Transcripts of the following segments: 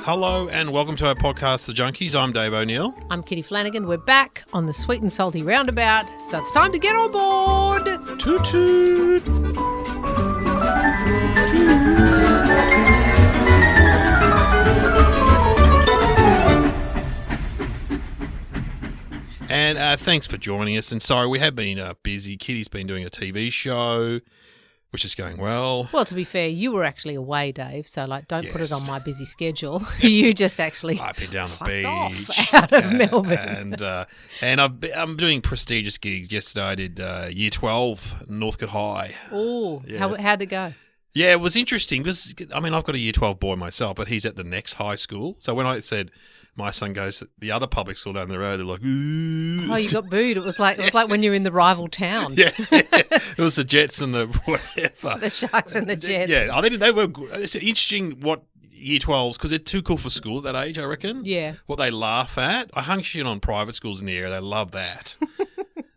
Hello and welcome to our podcast, The Junkees. I'm Dave O'Neil. I'm Kitty Flanagan. We're back on the sweet and salty roundabout, so it's time to get on board. Toot toot. And thanks for joining us. And sorry, we have been busy. Kitty's been doing a TV show, which is going well. Well, to be fair, you were actually away, Dave, so don't put it on my busy schedule. You just actually I've been down the beach off out of Melbourne. And I'm doing prestigious gigs. Yesterday I did Year 12, Northcote High. Oh, Yeah. how'd it go? Yeah, it was interesting because, I mean, I've got a Year 12 boy myself, but he's at the next high school. So when I said my son goes to the other public school down the road, they're like, ooh. Oh, you got booed. It was like when you're in the rival town. Yeah, it was the Jets and the whatever. The Sharks and the Jets. Yeah, they were. It's interesting what Year 12s, because they're too cool for school at that age, I reckon. Yeah. What they laugh at. I hung shit on private schools in the area. They love that.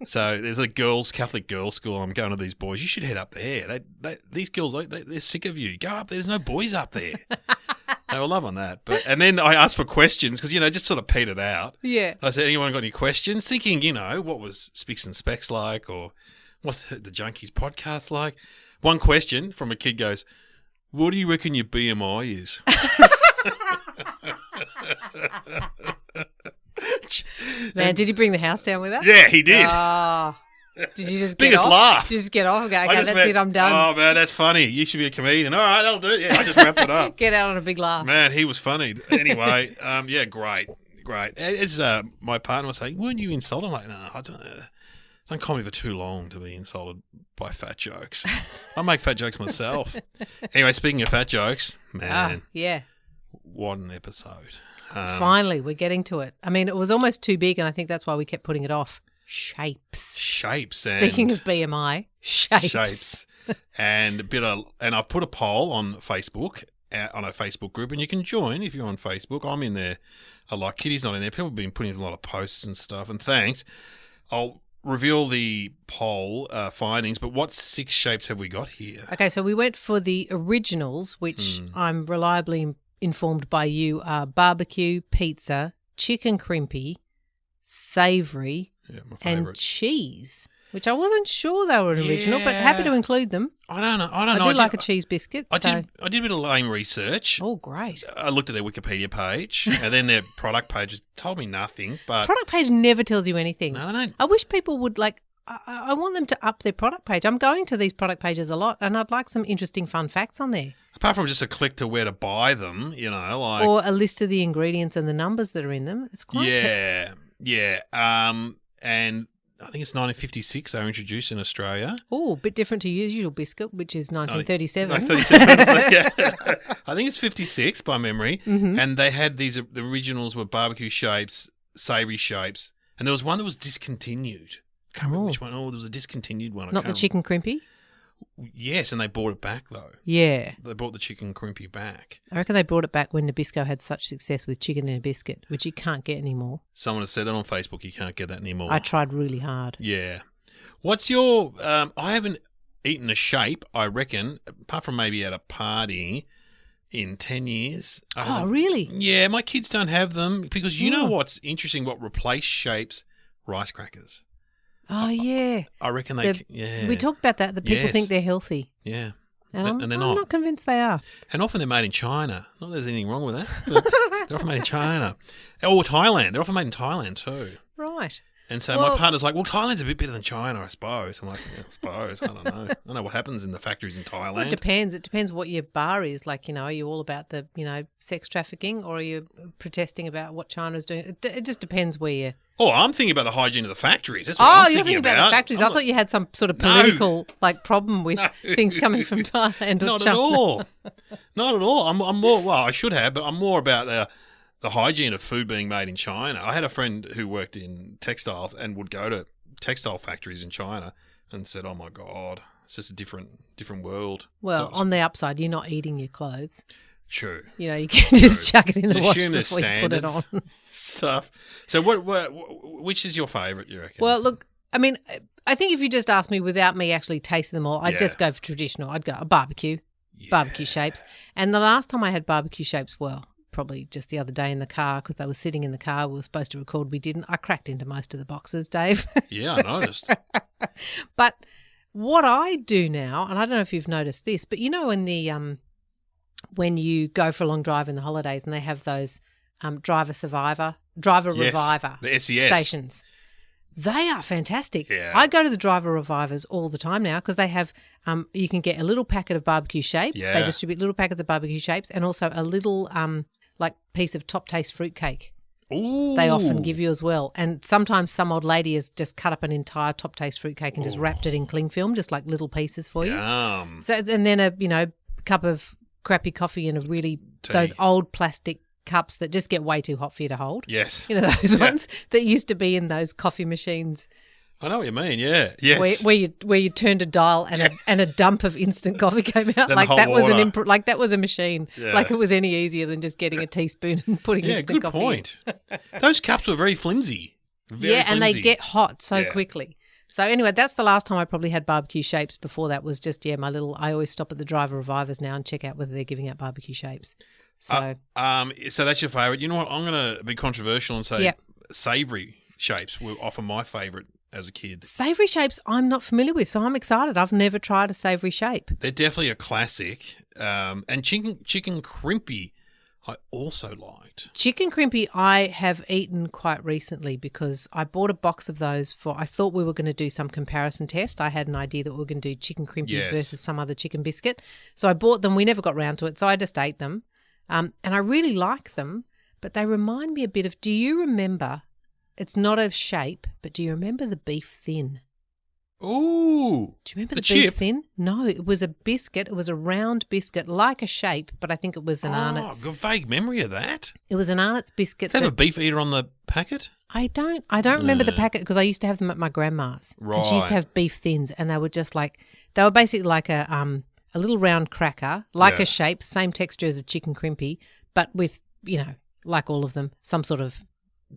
So there's a Catholic girls' school. I'm going to these boys. You should head up there. These girls, they're sick of you. Go up there. There's no boys up there. They were love on that. And then I asked for questions because, just sort of petered out. Yeah. I said, anyone got any questions? Thinking, what was Spicks and Specs like, or what's the Junkees podcast like? One question from a kid goes, what do you reckon your BMI is? Man, did he bring the house down with us? Yeah, he did. Oh. Did you just Biggest get off? laugh. Did you just get off and go, okay, that's it, I'm done. Oh, man, that's funny. You should be a comedian. All right, that'll do it. Yeah, I just wrapped it up. Get out on a big laugh. Man, he was funny. Anyway, yeah, great. As my partner was saying, weren't you insulted? I'm like, no, I don't call me for too long to be insulted by fat jokes. I make fat jokes myself. Anyway, speaking of fat jokes, man. Yeah. What an episode. Finally, we're getting to it. I mean, it was almost too big, and I think that's why we kept putting it off. Shapes. Speaking of BMI, shapes. And I've put a poll on Facebook, on a Facebook group, and you can join if you're on Facebook. I'm in there a lot. Kitty's not in there. People have been putting in a lot of posts and stuff, and thanks. I'll reveal the poll findings, but what 6 shapes have we got here? Okay, so we went for the originals, which I'm reliably informed by you are barbecue, pizza, chicken crimpy, savoury, and cheese, which I wasn't sure they were an original, but happy to include them. I don't know. I do like a cheese biscuit. I did a bit of lame research. Oh, great. I looked at their Wikipedia page, and then their product pages told me nothing. But product page never tells you anything. No, they don't. I wish people would I want them to up their product page. I'm going to these product pages a lot, and I'd like some interesting fun facts on there. Apart from just a click to where to buy them, or a list of the ingredients and the numbers that are in them. It's quite and I think it's 1956 they were introduced in Australia. Oh, a bit different to your usual biscuit, which is 1937. I think it's 56 by memory. Mm-hmm. And they had the originals were barbecue shapes, savoury shapes, and there was one that was discontinued. I can't remember which one. Oh, there was a discontinued one. Not the chicken crimpy? Yes, and they bought it back though. Yeah. They bought the chicken crimpy back. I reckon they brought it back when Nabisco had such success with chicken in a biscuit, which you can't get anymore. Someone has said that on Facebook, you can't get that anymore. I tried really hard. Yeah. What's your... I haven't eaten a shape, I reckon, apart from maybe at a party in 10 years. Oh, really? Yeah, my kids don't have them because you know what's interesting, what replaced shapes? Rice crackers. Oh, yeah. I reckon we talked about that. The people think they're healthy. Yeah. And I'm not convinced they are. And often they're made in China. Not that there's anything wrong with that, but they're often made in China. Or Thailand. They're often made in Thailand too. Right. And so my partner's like, well, Thailand's a bit better than China, I suppose. I'm like, yeah, I suppose. I don't know. I don't know what happens in the factories in Thailand. Well, it depends. It depends what your bar is. Like, are you all about the, sex trafficking, or are you protesting about what China's doing? It just depends where you... Oh, I'm thinking about the hygiene of the factories. That's what I'm you're thinking about the factories. I thought you had some sort of political problem with things coming from Thailand or China. Not at all. Not at all. I'm more, well, I should have, but I'm more about the hygiene of food being made in China. I had a friend who worked in textiles and would go to textile factories in China and said, oh, my God, it's just a different world. Well, on the upside, you're not eating your clothes. True. You can just chuck it in the wash before you put it on. Stuff. So which is your favourite, you reckon? Well, look, I mean, I think if you just asked me without me actually tasting them all, I'd just go for traditional. I'd go a barbecue shapes. And the last time I had barbecue shapes, well, probably just the other day in the car because they were sitting in the car. We were supposed to record. We didn't. I cracked into most of the boxes, Dave. Yeah, I noticed. But what I do now, and I don't know if you've noticed this, but you know in the when you go for a long drive in the holidays and they have those driver reviver the SES stations. They are fantastic. Yeah. I go to the driver revivers all the time now because they have you can get a little packet of barbecue shapes. Yeah. They distribute little packets of barbecue shapes and also a little like piece of top taste fruitcake. Ooh. They often give you as well. And sometimes some old lady has just cut up an entire top taste fruitcake and just wrapped it in cling film, just like little pieces for you. Yum. So and then a cup of crappy coffee and a really Tea. those old plastic cups that just get way too hot for you to hold. Yes. You know those ones that used to be in those coffee machines. I know what you mean. Yeah. Yes. Where you turned a dial and a dump of instant coffee came out. Then Like the that hot was water. like that was a machine. Yeah. Like it was any easier than just getting a teaspoon and putting instant good coffee point. in. Those cups were very flimsy. Very and they flimsy. get hot so quickly. So anyway, that's the last time I probably had barbecue shapes. Before that was just my little. I always stop at the driver revivers now and check out whether they're giving out barbecue shapes. So so that's your favourite. You know what? I'm going to be controversial and say savoury shapes were often my favourite as a kid. Savoury shapes I'm not familiar with, so I'm excited. I've never tried a savoury shape. They're definitely a classic. And chicken crimpy I also liked. Chicken crimpy I have eaten quite recently because I bought a box of those I thought we were going to do some comparison test. I had an idea that we were going to do chicken crimpies versus some other chicken biscuit. So I bought them. We never got round to it, so I just ate them. And I really like them, but they remind me a bit of, do you remember, it's not a shape, but do you remember the beef thin? Ooh. Do you remember the beef chip? thin? No, it was a biscuit. It was a round biscuit, like a shape, but I think it was an Arnott's. I've got a vague memory of that. It was an Arnott's biscuit. Did they have a beef eater on the packet? I don't remember the packet because I used to have them at my grandma's. Right. And she used to have beef thins, and they were just like, they were basically like a little round cracker, like a shape, same texture as a chicken crimpy, but with, like all of them, some sort of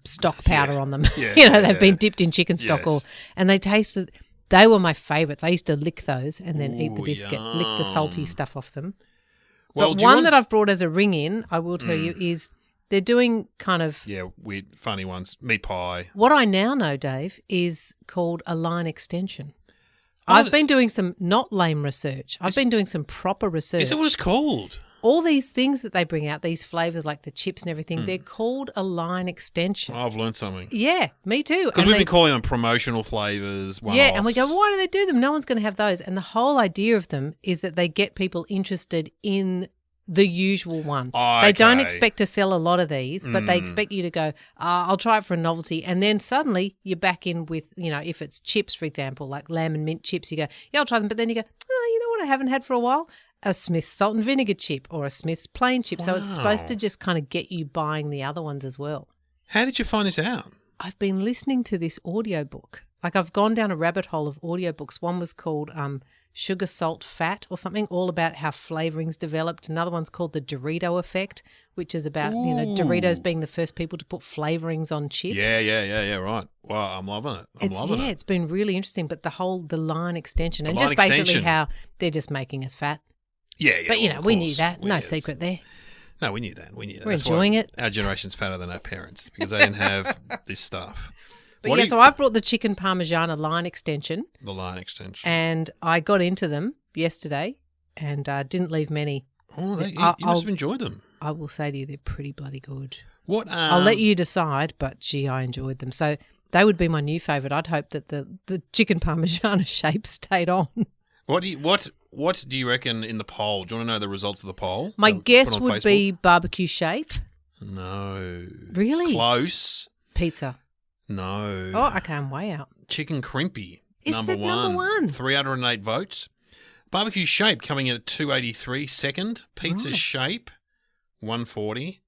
stock powder on them. Yeah, they've been dipped in chicken stock and they tasted, they were my favourites. I used to lick those and then eat the biscuit, lick the salty stuff off them. Well, but one that I've brought as a ring-in, I will tell you, is they're doing kind of... Yeah, weird, funny ones. Meat pie. What I now know, Dave, is called a line extension. I've been doing some not lame research. I've been doing some proper research. Is that what it's called? All these things that they bring out, these flavours like the chips and everything, they're called a line extension. I've learned something. Yeah, me too. Because we've been calling them promotional flavours, one-offs. Yeah, and we go, well, why do they do them? No one's going to have those. And the whole idea of them is that they get people interested in the usual one. Oh, they don't okay. expect to sell a lot of these, but they expect you to go, I'll try it for a novelty. And then suddenly you're back in with, if it's chips, for example, like lamb and mint chips, you go, yeah, I'll try them. But then you go, you know what I haven't had for a while? A Smith's salt and vinegar chip or a Smith's plain chip. Wow. So it's supposed to just kind of get you buying the other ones as well. How did you find this out? I've been listening to this audiobook. Like I've gone down a rabbit hole of audiobooks. One was called Sugar, Salt, Fat or something, all about how flavoring's developed. Another one's called The Dorito Effect, which is about, Doritos being the first people to put flavorings on chips. Yeah, right. Wow, I'm loving it. It's been really interesting. But the line extension and just extension. basically how they're just making us fat. Yeah. But, of we course. knew that. No secret there. No, we knew that. We're We're enjoying it. Our generation's fatter than our parents because they didn't have this stuff. But so I've brought the chicken Parmigiana line extension. The line extension. And I got into them yesterday and didn't leave many. Oh, you must have enjoyed them. I will say to you, they're pretty bloody good. What? I'll let you decide, but gee, I enjoyed them. So they would be my new favourite. I'd hope that the chicken Parmigiana shape stayed on. What do you reckon in the poll? Do you want to know the results of the poll? My guess would be barbecue shape. No. Really? Close. Pizza. No. Oh, okay, I'm way out. Chicken crimpy. Is number that one. number one? 308 votes. Barbecue shape coming in at 283 second. Pizza shape 140.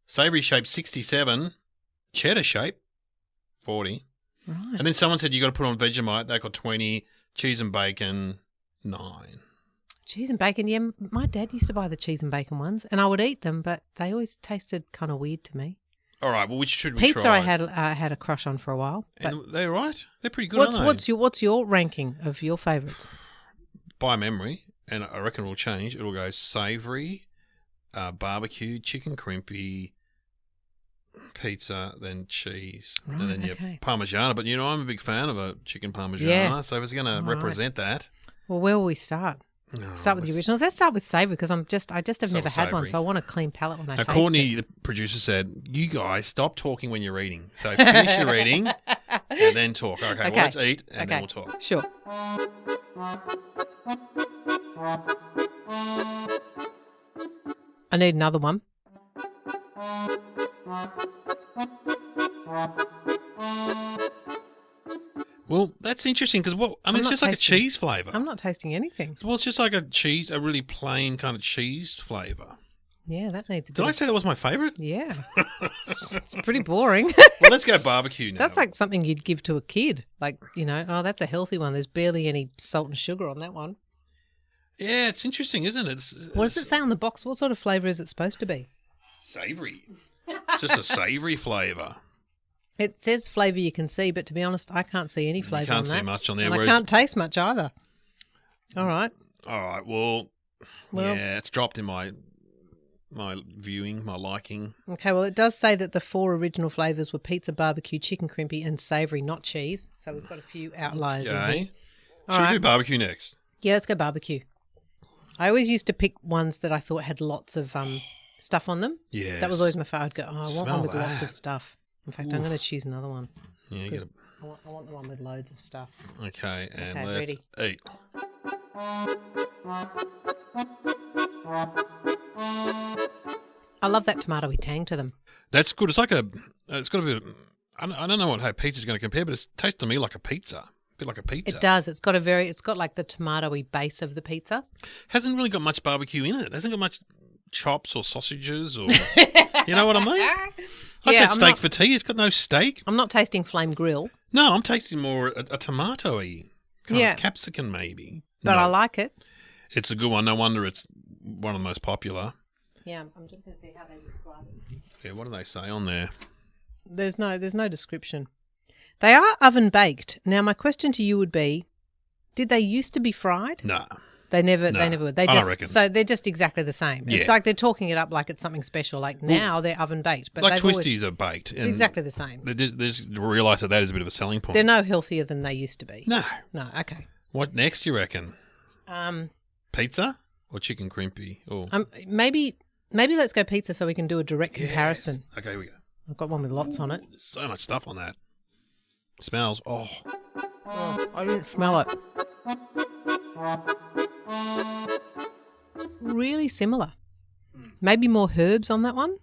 Savoury shape 67. Cheddar shape 40. Right. And then someone said you got to put on Vegemite. They got 20. Cheese and bacon 9. Cheese and bacon, yeah. My dad used to buy the cheese and bacon ones, and I would eat them, but they always tasted kind of weird to me. All right, well, which should we Pizza try? I had a crush on for a while. And they're right. They're pretty good, aren't they? What's your ranking of your favourites? By memory, and I reckon it will change. It'll go savoury, barbecue, chicken crimpy, pizza, then cheese, Right, and then your Parmigiana. But, I'm a big fan of a chicken Parmigiana, so if it's going to represent that. Well, where will we start? Start with the originals. Let's start with savoury because I just have never had one, so I want a clean palate when I taste Courtney, it. the producer, said, "You guys stop talking when you're eating. So finish your eating and then talk." Okay, well, let's eat and then we'll talk. Sure. I need another one. Well, that's interesting because it's just like a cheese flavour. I'm not tasting anything. Well, it's just like a really plain kind of cheese flavour. Yeah, that needs. Did I say that was my favourite? Yeah, it's pretty boring. Well, let's go barbecue now. That's like something you'd give to a kid. Like, that's a healthy one. There's barely any salt and sugar on that one. Yeah, it's interesting, isn't it? What does it say on the box? What sort of flavour is it supposed to be? Savoury. It's just a savoury flavour. It says flavour you can see, but to be honest, I can't see any flavour on that. You can't see much on there. And I can't taste much either. All right. Well, yeah, it's dropped in my viewing, my liking. Okay, well, it does say that the 4 original flavours were pizza, barbecue, chicken crimpy and savoury, not cheese. So we've got a few outliers in here. Should we do barbecue next? Yeah, let's go barbecue. I always used to pick ones that I thought had lots of stuff on them. Yeah. That was always my favourite. I'd go, I want one with lots of stuff. In fact, I'm going to choose another one. Yeah, I want the one with loads of stuff. Okay, and let's ready. eat. I love that tomatoey tang to them. That's good. It's like it's got a bit of, I don't know how pizza's going to compare, but it tastes to me like a pizza. A bit like a pizza. It does. It's got like the tomatoey base of the pizza. Hasn't really got much barbecue in it. Hasn't got much chops or sausages or, you know what I mean? I said steak for tea. It's got no steak. I'm not tasting flame grill. No, I'm tasting more a tomatoey kind of capsicum maybe. But I like it. It's a good one. No wonder it's one of the most popular. Yeah, I'm just going to see how they describe it. Yeah, what do they say on there? There's no description. They are oven baked. Now, my question to you would be, did they used to be fried? No. They never were. They just, I reckon. So they're just exactly the same. Yeah. It's like they're talking it up like it's something special. Like now they're oven baked. But like twisties are baked. It's exactly the same. They just realise that is a bit of a selling point. They're no healthier than they used to be. No. No, okay. What next, you reckon? Pizza or chicken crimpy? Or maybe let's go pizza so we can do a direct comparison. Okay, here we go. I've got one with lots on it. There's so much stuff on that. Smells. Oh, I didn't smell it. Really similar. Maybe more herbs on that one.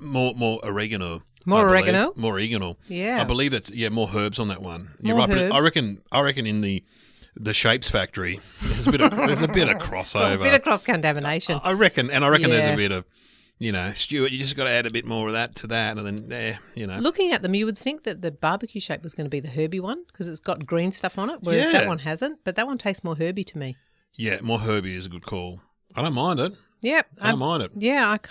More oregano. More oregano. More oregano. Yeah. I believe that's more herbs on that one. You're more right. herbs. But I reckon in the Shapes Factory there's a bit of crossover. A bit of cross contamination. I reckon there's a bit of. Stuart, you just got to add a bit more of that to that, and then Looking at them, you would think that the barbecue shape was going to be the herby one because it's got green stuff on it, whereas that one hasn't. But that one tastes more herby to me. Yeah, more herby is a good call. I don't mind it. Yep, I don't mind it. Yeah, I'd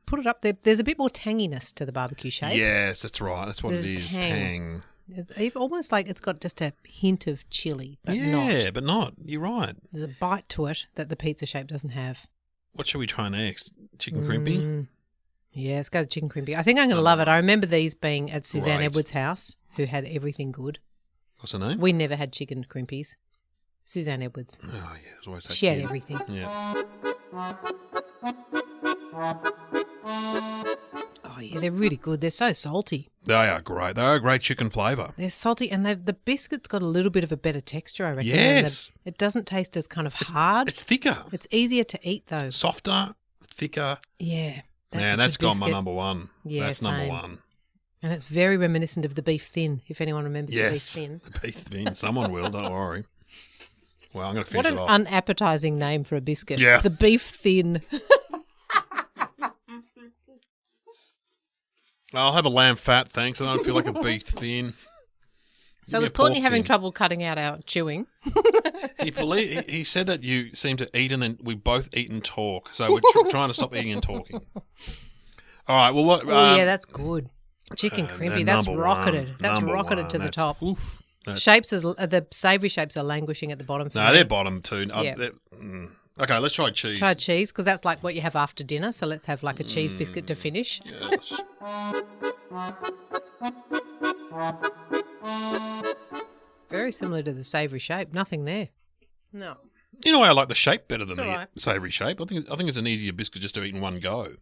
put it up there. There's a bit more tanginess to the barbecue shape. Yes, that's right. That's what it is. Tang. It's almost like it's got just a hint of chili, but not. Yeah, but not. You're right. There's a bite to it that the pizza shape doesn't have. What should we try next? Chicken crimpy? Yeah, let's go to chicken crimpy. I think I'm going to love it. I remember these being at Suzanne Edwards' house, who had everything good. What's her name? We never had chicken crimpies. Suzanne Edwards. Oh, yeah. It was always she had everything. Yeah. Oh, yeah, they're really good. They're so salty. They are great. They are a great chicken flavour. They're salty, and the biscuit's got a little bit of a better texture, I reckon. Yes. It doesn't taste as kind of hard. It's thicker. It's easier to eat, though. Softer, thicker. Yeah. That's got my number one. Yeah, that's same. number one. And it's very reminiscent of the beef thin, if anyone remembers the beef thin. The beef thin. Someone will, don't worry. Well, I'm going to finish it off. What an unappetizing name for a biscuit. Yeah. The beef thin. I'll have a lamb fat, thanks. I don't feel like a beef thin. So was Courtney having trouble cutting out our chewing? He said that you seem to eat and then we both eat and talk. So we're trying to stop eating and talking. All right. Well, what? Yeah, that's good. Chicken crimpy. That's rocketed. That's rocketed to the top. Oof, the savoury shapes are languishing at the bottom. No, they're bottom too. Yeah. Okay, let's try cheese. Try cheese, because that's like what you have after dinner. So let's have like a cheese biscuit to finish. Yes. Very similar to the savoury shape. Nothing there. No. You know why I like the shape better than It's the all right. savoury shape? I think it's an easier biscuit just to eat in one go.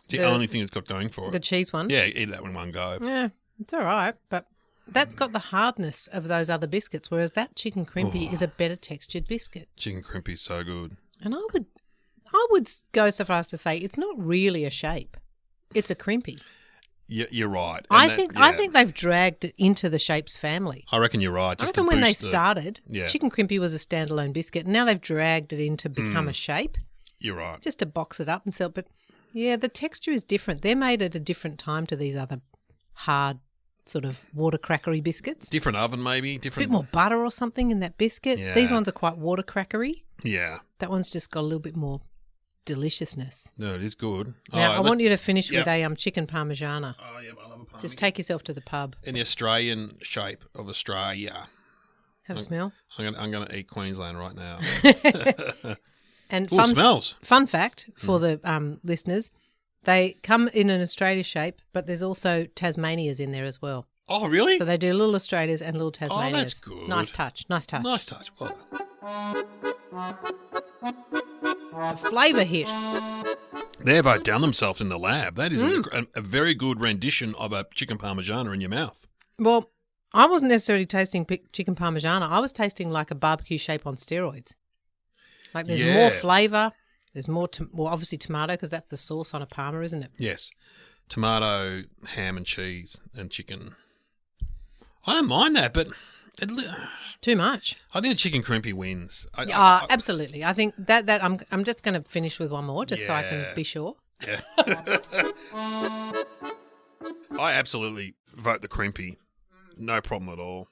It's the only thing it's got going for it. The cheese one? Yeah, eat that in one go. Yeah, it's all right, but that's got the hardness of those other biscuits, whereas that chicken crimpy is a better textured biscuit. Chicken crimpy is so good. And I would go so far as to say it's not really a shape; it's a crimpy. Yeah, you're right. I think they've dragged it into the shapes family. I reckon you're right. I reckon when they started, Yeah. chicken crimpy was a standalone biscuit, and now they've dragged it in to become a shape, You're right. just to box it up and sell. But yeah, the texture is different. They're made at a different time to these other hard sort of water crackery biscuits. Different oven, maybe. A Different. bit more butter or something in that biscuit. Yeah. These ones are quite water crackery. Yeah. That one's just got a little bit more deliciousness. No, it is good. Now, I want you to finish with a chicken Parmigiana. Oh, yeah, I love a parmy. Just take yourself to the pub. In the Australian shape of Australia. Have a smell. I'm going to eat Queensland right now. And Ooh, smells. Fun fact for the listeners, they come in an Australia shape, but there's also Tasmanias in there as well. Oh, really? So they do little Australias and little Tasmanias. Oh, that's good. Nice touch. Nice touch. Nice touch. Well, A flavour hit. they've outdone themselves in the lab. That is a very good rendition of a chicken Parmigiana in your mouth. Well, I wasn't necessarily tasting chicken Parmigiana. I was tasting like a barbecue shape on steroids. Like there's more flavour. There's more, obviously tomato, because that's the sauce on a parma, isn't it? Yes. Tomato, ham and cheese and chicken. I don't mind that, but... Too much. I think the chicken crimpy wins. Absolutely. I think that I'm just going to finish with one more just so I can be sure. Yeah. I absolutely vote the crimpy. No problem at all.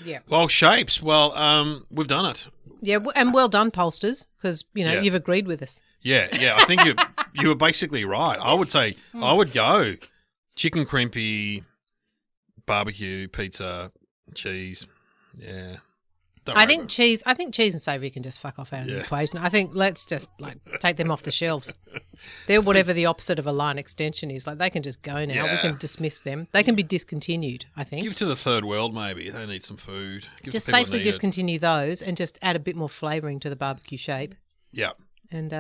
Yeah. Well, shapes. Well, we've done it. Yeah, and well done, pollsters, because you've agreed with us. Yeah. I think you were basically right. I would say I would go chicken crimpy, barbecue, pizza, cheese. Yeah. I think cheese and savoury can just fuck off out of the equation. I think let's just take them off the shelves. They're whatever the opposite of a line extension is. Like they can just go now. Yeah. We can dismiss them. They can be discontinued, I think. Give it to the third world, maybe. They need some food. Just safely discontinue those and just add a bit more flavouring to the barbecue shape. Yeah. And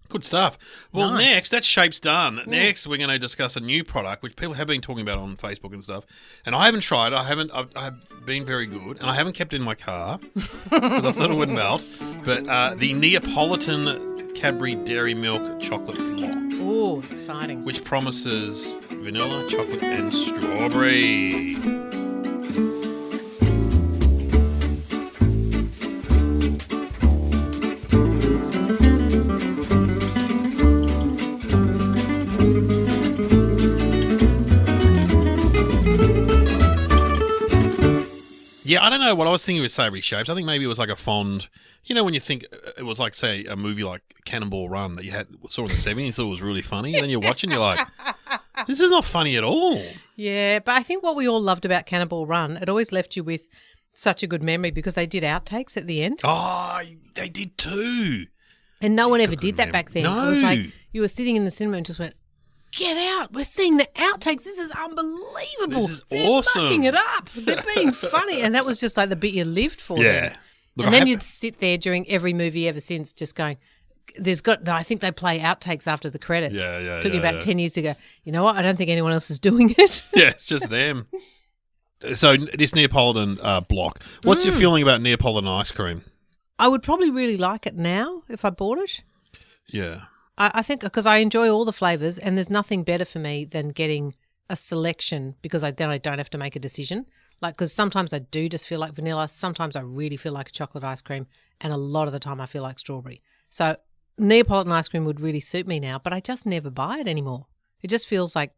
Good stuff. Well, Nice. next, that shape's done. Next, we're going to discuss a new product, which people have been talking about on Facebook and stuff. And I haven't tried. I've been very good. And I haven't kept it in my car because I thought it would melt. But the Neapolitan Cadbury Dairy Milk Chocolate Block. oh, exciting. Which promises vanilla, chocolate, and strawberry. Yeah, I don't know what I was thinking with savoury shapes. I think maybe it was like a fond, when you think it was like, say, a movie like Cannonball Run that you saw in the 70s, you thought it was really funny, and then you're watching, you're like, this is not funny at all. Yeah, but I think what we all loved about Cannonball Run, it always left you with such a good memory because they did outtakes at the end. Oh, they did too. And no one ever did that back then. No. It was like you were sitting in the cinema and just went, get out. We're seeing the outtakes. This is unbelievable. This is They're awesome. fucking it up. They're being funny. And that was just like the bit you lived for. Yeah. Them. Look, and then you'd sit there during every movie ever since just going, I think they play outtakes after the credits. Yeah. Took you about 10 years ago. You know what? I don't think anyone else is doing it. Yeah, it's just them. So this Neapolitan block. What's your feeling about Neapolitan ice cream? I would probably really like it now if I bought it. Yeah. I think because I enjoy all the flavours and there's nothing better for me than getting a selection because then I don't have to make a decision. Like, because sometimes I do just feel like vanilla. Sometimes I really feel like a chocolate ice cream. And a lot of the time I feel like strawberry. So Neapolitan ice cream would really suit me now, but I just never buy it anymore. It just feels like,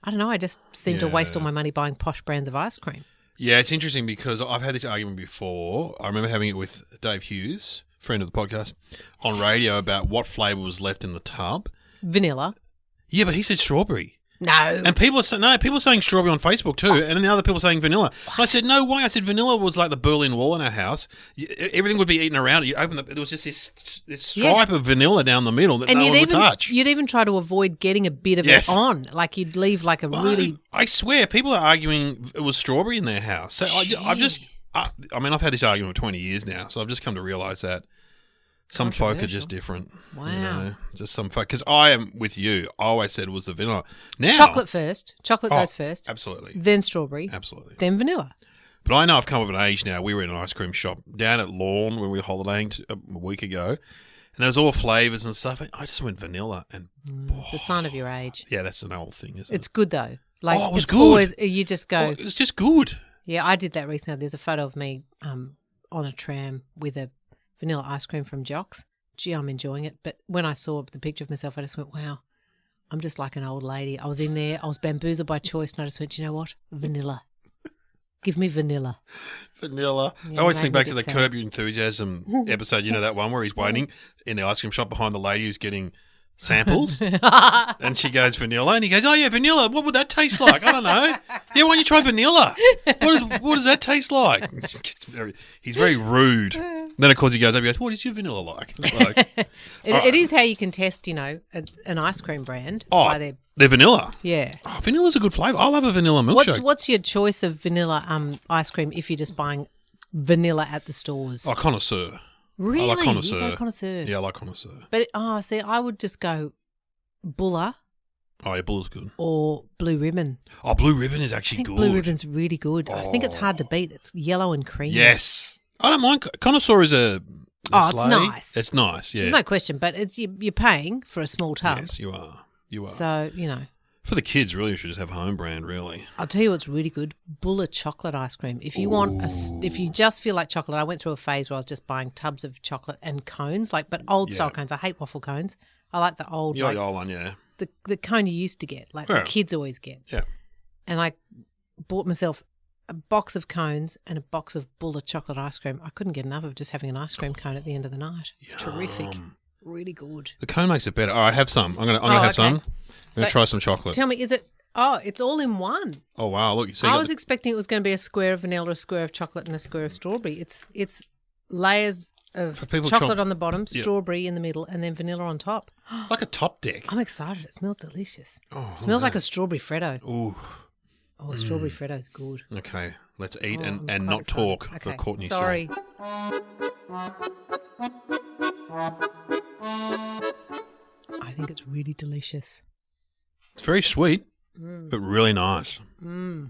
I don't know, I just seem to waste all my money buying posh brands of ice cream. Yeah, it's interesting because I've had this argument before. I remember having it with Dave Hughes, friend of the podcast, on radio about what flavour was left in the tub. Vanilla. Yeah, but he said strawberry. No. And people are saying strawberry on Facebook too, and then the other people are saying vanilla. And I said, no way. I said vanilla was like the Berlin Wall in our house. Everything would be eaten around it. You open there was just this stripe of vanilla down the middle that no one would touch. You'd even try to avoid getting a bit of it on. Like you'd leave like a really... I swear, people are arguing it was strawberry in their house. So I've had this argument for 20 years now, so I've just come to realise that some folk are just different. Wow. You know, just some folk. Because I am with you. I always said it was the vanilla. Now, chocolate first. Chocolate goes first. Absolutely. Then strawberry. Absolutely. Then vanilla. But I know I've come of an age now. We were in an ice cream shop down at Lawn when we were holidaying a week ago. And there was all flavours and stuff. I just went vanilla. And it's a sign of your age. Yeah, that's an old thing, isn't it? It's good, though. Like, it was it's good. Always, you just go... It was just good. Yeah, I did that recently. There's a photo of me on a tram with a vanilla ice cream from Jocks. Gee, I'm enjoying it. But when I saw the picture of myself, I just went, wow, I'm just like an old lady. I was in there. I was bamboozled by choice, and I just went, you know what? Vanilla. Give me vanilla. Vanilla. Yeah, I always think back to the Curb Your Enthusiasm episode. You know that one where he's waiting in the ice cream shop behind the lady who's getting samples? And she goes, vanilla. And he goes, oh, yeah, vanilla. What would that taste like? I don't know. Yeah, why don't you try vanilla? What does that taste like? He's very rude. Then, of course, he goes up and goes, what is your vanilla like? It's like it is how you can test, you know, an ice cream brand. By their vanilla. Yeah. Oh, vanilla's a good flavour. I love a vanilla milkshake. What's your choice of vanilla ice cream if you're just buying vanilla at the stores? Oh, connoisseur. Really? I like connoisseur. You like connoisseur? Yeah, I like connoisseur. But, see, I would just go Buller. Oh, yeah, Buller's good. Or Blue Ribbon. Oh, Blue Ribbon is actually good. Blue Ribbon's really good. I think it's hard to beat. It's yellow and creamy. Yes. I don't mind. Connoisseur is a it's nice. It's nice, yeah. There's no question, but it's you're paying for a small tub. Yes, you are. You are. So, you know. For the kids, really, you should just have home brand, really. I'll tell you what's really good. Buller chocolate ice cream. If you if you just feel like chocolate, I went through a phase where I was just buying tubs of chocolate and cones, but old style cones. I hate waffle cones. I like the old. You like the old one, yeah. The cone you used to get, the kids always get. Yeah. And I bought myself a box of cones and a box of Buller chocolate ice cream. I couldn't get enough of just having an ice cream cone at the end of the night. It's terrific. Really good. The cone makes it better. All right, have some. I'm gonna have some. I'm gonna try some chocolate. Tell me, is it? Oh, it's all in one. Oh wow! Look, you see. I was expecting it was going to be a square of vanilla, a square of chocolate, and a square of strawberry. It's layers of chocolate on the bottom, strawberry in the middle, and then vanilla on top. Like a top deck. I'm excited. It smells delicious. Oh, it smells like a strawberry Freddo. Ooh. Oh, strawberry Freddo's good. Okay, let's eat and not talk for Courtney's sake. Sorry. I think it's really delicious. It's very sweet, but really nice. Oh,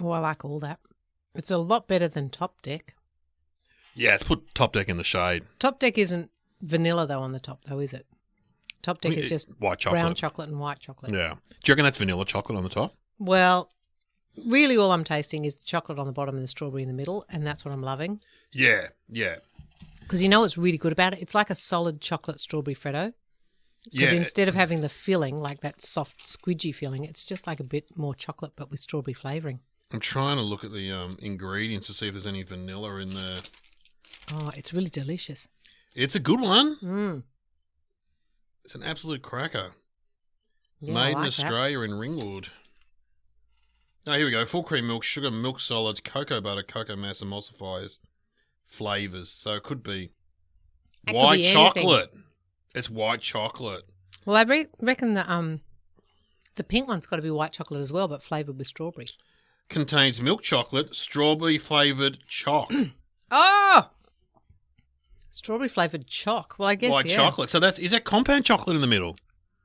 I like all that. It's a lot better than Top Deck. Yeah, let's put Top Deck in the shade. Top Deck isn't vanilla, though, on the top, though, is it? Top Deck is just white chocolate. Brown chocolate and white chocolate. Yeah. Do you reckon that's vanilla chocolate on the top? Well, really all I'm tasting is the chocolate on the bottom and the strawberry in the middle, and that's what I'm loving. Yeah, yeah. Because you know what's really good about it? It's like a solid chocolate strawberry Freddo. Because instead of having the filling, like that soft, squidgy filling, it's just like a bit more chocolate but with strawberry flavouring. I'm trying to look at the ingredients to see if there's any vanilla in there. Oh, it's really delicious. It's a good one. It's an absolute cracker. Yeah, Made in Australia in Ringwood. Oh, here we go. Full cream milk, sugar, milk solids, cocoa butter, cocoa mass, emulsifiers, flavours. So it could be white chocolate. It's white chocolate. Well, I reckon the pink one's got to be white chocolate as well, but flavoured with strawberry. Contains milk chocolate, strawberry flavoured choc. Oh! Strawberry flavoured choc. Well, I guess, white chocolate. So is that compound chocolate in the middle?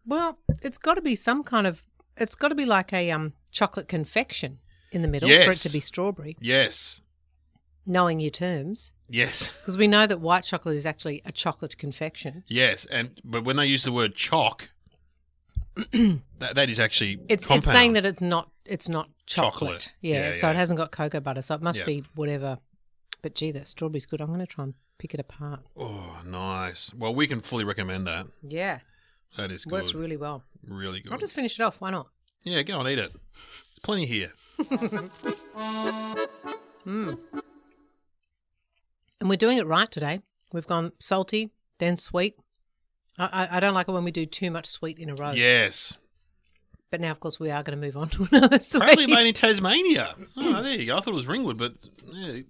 Well, it's got to be some kind of... It's got to be like a chocolate confection in the middle for it to be strawberry. Yes. Knowing your terms. Yes. Because we know that white chocolate is actually a chocolate confection. Yes, but when they use the word choc, that is actually it's saying that it's not chocolate. Yeah, so it hasn't got cocoa butter, so it must be whatever. But gee, that strawberry's good. I'm going to try and pick it apart. Oh, nice. Well, we can fully recommend that. Yeah. That is good. Works really well. Really good. I'll just finish it off. Why not? Yeah, go and eat it. There's plenty here. And we're doing it right today. We've gone salty, then sweet, I don't like it when we do too much sweet in a row. Yes. But now, of course, we are going to move on to another sweet. Apparently made in Tasmania. Oh, there you go. I thought it was Ringwood, but yeah,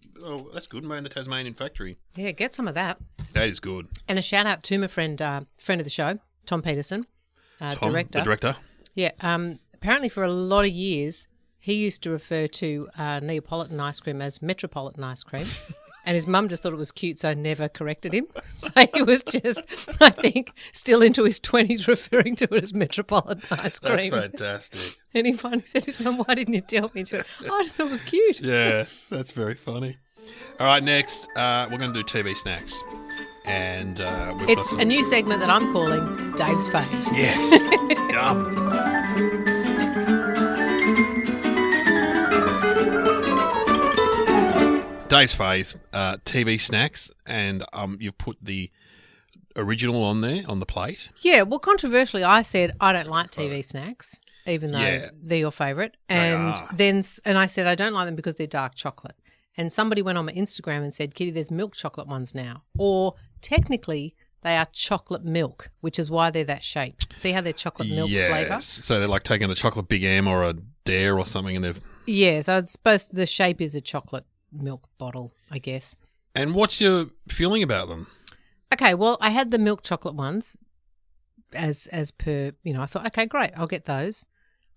that's good. Made in the Tasmanian factory. Yeah, get some of that. That is good. And a shout out to my friend of the show, Tom Peterson, Tom, director. The director. Yeah. Apparently, for a lot of years, he used to refer to Neapolitan ice cream as Metropolitan ice cream. And his mum just thought it was cute, so never corrected him. So he was just, I think, still into his 20s referring to it as Metropolitan ice cream. That's fantastic. And he finally said to his mum, why didn't you tell me? And she went, I just thought it was cute. Yeah, that's very funny. All right, next, we're going to do TV snacks. And it's a new segment that I'm calling Dave's Faves. Yes. Yum. Dave's Phase, TV snacks, and you've put the original on there on the plate. Yeah, well, controversially, I said I don't like TV snacks, even though they're your favourite. And I said I don't like them because they're dark chocolate. And somebody went on my Instagram and said, Kitty, there's milk chocolate ones now. Or technically, they are chocolate milk, which is why they're that shape. See how they're chocolate milk flavour? So they're like taking a chocolate Big M or a Dare or something, and they've... Yeah, so it's supposed the shape is a chocolate milk bottle, I guess. And what's your feeling about them? Okay, well, I had the milk chocolate ones as per, I thought, okay, great, I'll get those.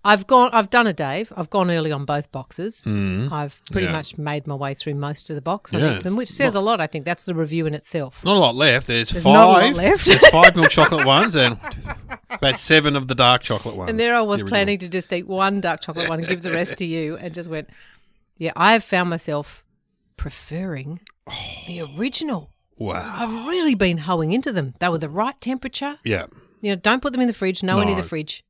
I've done a Dave. I've gone early on both boxes. I've pretty much made my way through most of the box, I think, which says a lot. I think that's the review in itself. Not a lot left. There's 5. Not a lot left. There's 5 milk chocolate ones and about 7 of the dark chocolate ones. And there I was planning to just eat one dark chocolate one and give the rest to you, and just went, yeah, I've found myself preferring the original. Wow. I've really been hoeing into them. They were the right temperature. Yeah. Don't put them in the fridge. No one in the fridge.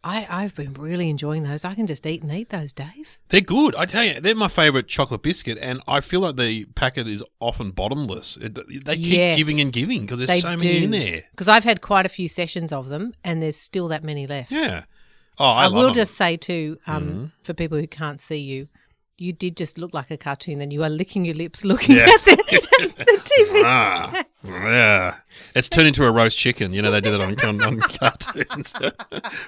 I've been really enjoying those. I can just eat those, Dave. They're good. I tell you, they're my favourite chocolate biscuit, and I feel like the packet is often bottomless. They keep giving and giving because there's so many in there. Because I've had quite a few sessions of them, and there's still that many left. Yeah. Oh, I love will them. just say too, for people who can't see you, you did just look like a cartoon. Then you are licking your lips looking at the TV snacks. Yeah. It's turned into a roast chicken. They did it on cartoons.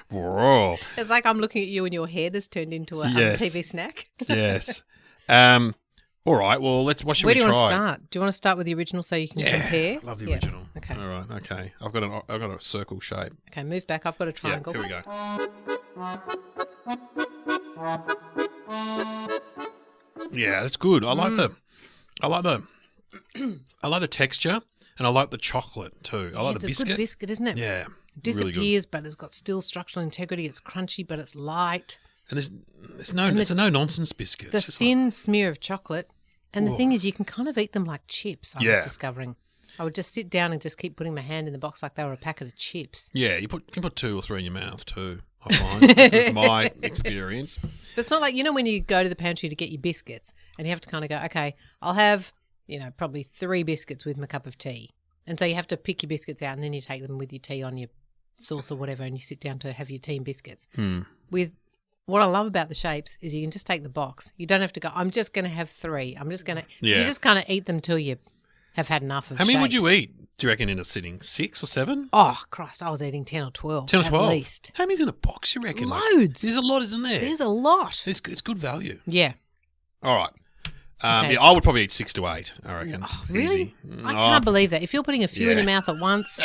Whoa. It's like I'm looking at you and your head has turned into a TV snack. Yes. All right. Well, what should we try? Where do you want to start? Do you want to start with the original so you can compare? I love the original. Okay. All right. Okay. I've got a circle shape. Okay. Move back. I've got a triangle. Yeah, here we go. Yeah, that's good. I like the texture, and I like the chocolate too. I like the biscuit. It's a good biscuit, isn't it? Yeah, it disappears, but it's got still structural integrity. It's crunchy, but it's light. And it's a no nonsense biscuit. The thin smear of chocolate, and the thing is, you can kind of eat them like chips. I was discovering. I would just sit down and just keep putting my hand in the box like they were a packet of chips. Yeah, you can put 2 or 3 in your mouth too. I find that's my experience. But it's not like when you go to the pantry to get your biscuits and you have to kind of go, okay, I'll have probably 3 biscuits with my cup of tea, and so you have to pick your biscuits out and then you take them with your tea on your sauce or whatever, and you sit down to have your tea and biscuits. With what I love about the shapes is you can just take the box. You don't have to go, I'm just going to have 3. I'm just going to. You just kind of eat them till you have had enough of. How many would you eat? Do you reckon in a sitting? 6 or 7? Oh, Christ, I was eating 10 or 12. 10 or 12? At least. How many's in a box, you reckon? Loads. There's a lot, isn't there? There's a lot. It's good value. Yeah. All right. Okay. Yeah, I would probably eat 6 to 8, I reckon. Oh, really? I can't believe that. If you're putting a few in your mouth at once,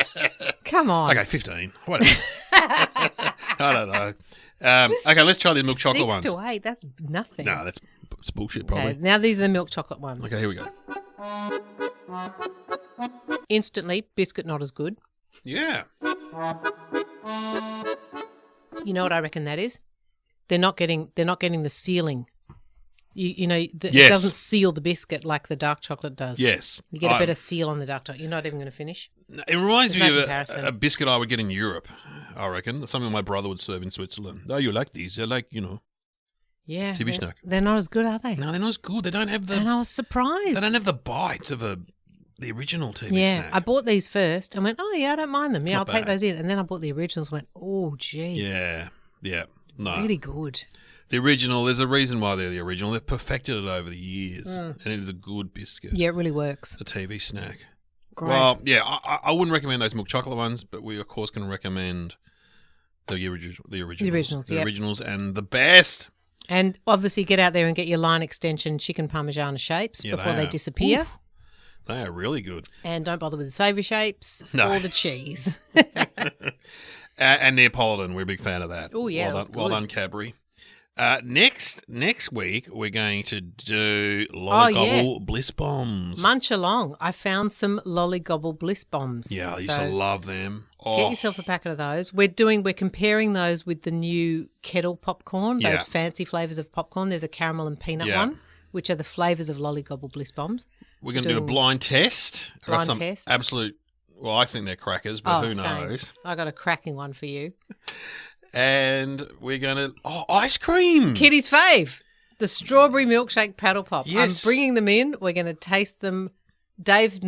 come on. Okay, 15. Whatever. I don't know. Okay, let's try the milk chocolate ones. 6 to 8, that's nothing. No, that's bullshit probably. Okay, now these are the milk chocolate ones. Okay, here we go. Instantly, biscuit not as good. Yeah. You know what I reckon that is? They're not getting the sealing. It doesn't seal the biscuit like the dark chocolate does. Yes. You get a better seal on the dark chocolate. You're not even going to finish. It reminds me of a biscuit I would get in Europe, I reckon. Something my brother would serve in Switzerland. Oh, you like these? They're like, Yeah. TV snack. They're not as good, are they? No, they're not as good. They don't have the... And I was surprised. They don't have the bite of the original TV snack. Yeah, I bought these first and went, oh, yeah, I don't mind them. Yeah, Not I'll take bad. those in. And then I bought the originals and went, oh, gee. Yeah. No. Really good. The original, there's a reason why they're the original. They've perfected it over the years. And it is a good biscuit. Yeah, it really works. A TV snack. great. Well, yeah, I wouldn't recommend those milk chocolate ones, but we, of course, can recommend the originals. The originals and the best. And obviously get out there and get your line extension chicken Parmigiana shapes before they disappear. Oof, they are really good. And don't bother with the savoury shapes or the cheese. And Neapolitan, we're a big fan of that. Oh, yeah. Well done, Cadbury. Next week, we're going to do Lollygobble Bliss Bombs. Munch along. I found some Lollygobble Bliss Bombs. Yeah, I used to love them. Get yourself a packet of those. We're comparing those with the new kettle popcorn, those fancy flavours of popcorn. There's a caramel and peanut one, which are the flavours of Lollygobble Bliss Bombs. We're going to do a blind test. Absolute. Well, I think they're crackers, but who knows? I got a cracking one for you. And we're going to... ice cream. Kitty's fave. The strawberry milkshake paddle pop. Yes. I'm bringing them in. We're going to taste them. Dave,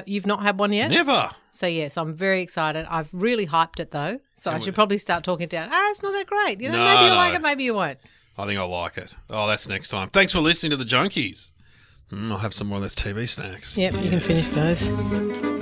you've not had one yet? Never. So, yes, I'm very excited. I've really hyped it, though. So I should probably start talking down. It's not that great. Maybe you'll like it, maybe you won't. I think I'll like it. Oh, that's next time. Thanks for listening to the Junkees. I'll have some more of those TV snacks. Yep, you can finish those.